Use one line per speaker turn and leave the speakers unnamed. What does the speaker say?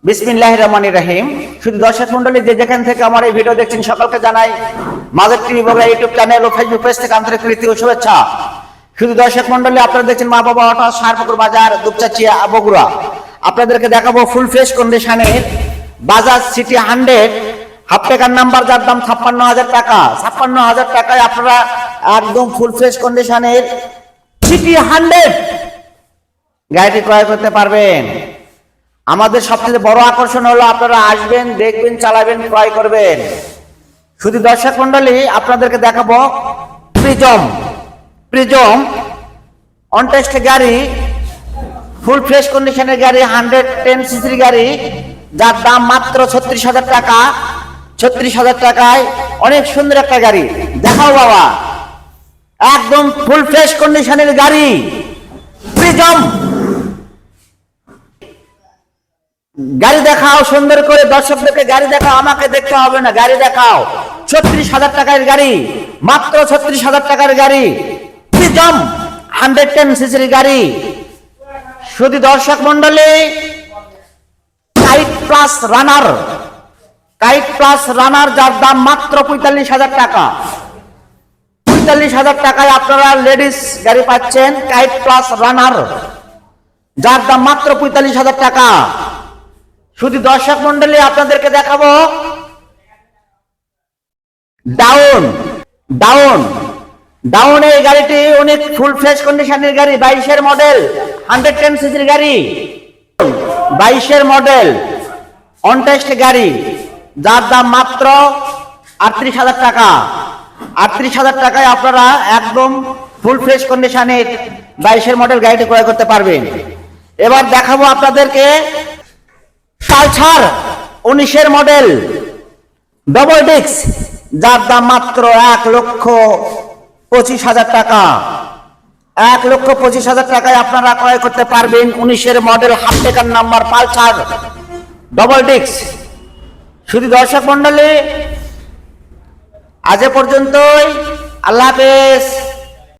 বিসমিল্লাহির রহমানির রহিম। শুধু দর্শক মন্ডলী যে যেখান থেকে আমার এই ভিডিও দেখছেন সকলকে জানাই mother TV Bogura YouTube channel ও ফেসবুক পেজ থেকে আন্তরিক প্রীতি ও শুভেচ্ছা। শুধু দর্শক মন্ডলী আপনারা দেখছেন মা বাবা অটো সারপুকুর বাজার দুপচাচিয়া বগুড়া। আপনাদেরকে দেখাবো ফুল ফ্রেশ কন্ডিশনের বাজাজ সিটি 100 হাফ টাকার নাম্বার, যার দাম 56,000 টাকা। 56,000 টাকায় আপনারা একদম ফুল ফ্রেশ কন্ডিশনের সিটি 100 গাড়িটি ক্রয় করতে পারবেন। আমাদের সবচেয়ে বড় আকর্ষণ হলো আপনারা আসবেন, দেখবেন, চালাবেন, ক্রয় করবেন। শুধু দর্শক মন্ডলী আপনাদেরকে দেখাবো প্রিজম অনটেস্ট গাড়ি, ফুল ফ্রেশ কন্ডিশনের গাড়ি, 110 সিসির গাড়ি, যার দাম মাত্র 36,000 টাকা। 36,000 টাকায় অনেক সুন্দর একটা গাড়ি। দেখাও বাবা, একদম ফুল ফ্রেশ কন্ডিশনের গাড়ি প্রিজম। গাড়ি দেখাও সুন্দর করে, দর্শকদেরকে গাড়ি দেখাও, আমাকে দেখতে হবে না, গাড়ি দেখাও। 36,000 টাকার গাড়ি, মাত্র 36,000 টাকার গাড়ি প্রিজম 110 সিসির গাড়ি। শুধু দর্শক মন্ডলী কাইট প্লাস রানার, যার দাম মাত্র 45,000 টাকা। 45,000 টাকায় আপনারা লেডিস গাড়ি পাচ্ছেন কাইট প্লাস রানার, যার দাম মাত্র 45,000 টাকা। শুধু দর্শক মন্ডলী আপনাদেরকে দেখাবো ডাউন এই গাড়িটি অনেক ফুল ফ্রেশ কন্ডিশনের গাড়ি, 22-এর মডেল, 110 সিসির গাড়ি, 22-এর মডেল অনটেস্ট গাড়ি, যার দাম মাত্র 38,000 টাকা। 38,000 টাকায় আপনারা একদম ফুল ফ্রেশ কন্ডিশনের 22-এর মডেল গাড়িটি ক্রয় করতে পারবেন। এবার দেখাবো আপনাদেরকে পালসার 19-এর মডেল ডবল ডিস্ক, যার দাম মাত্র 1,25,000 টাকা। 1,25,000 টাকায় আপনারা ক্রয় করতে পারবেন 19-এর মডেল হাফ টাকার নাম্বার পালসার ডবল ডিস্ক। শুধু দর্শক মন্ডলী আজ পর্যন্তই, আল্লাহ হাফেজ।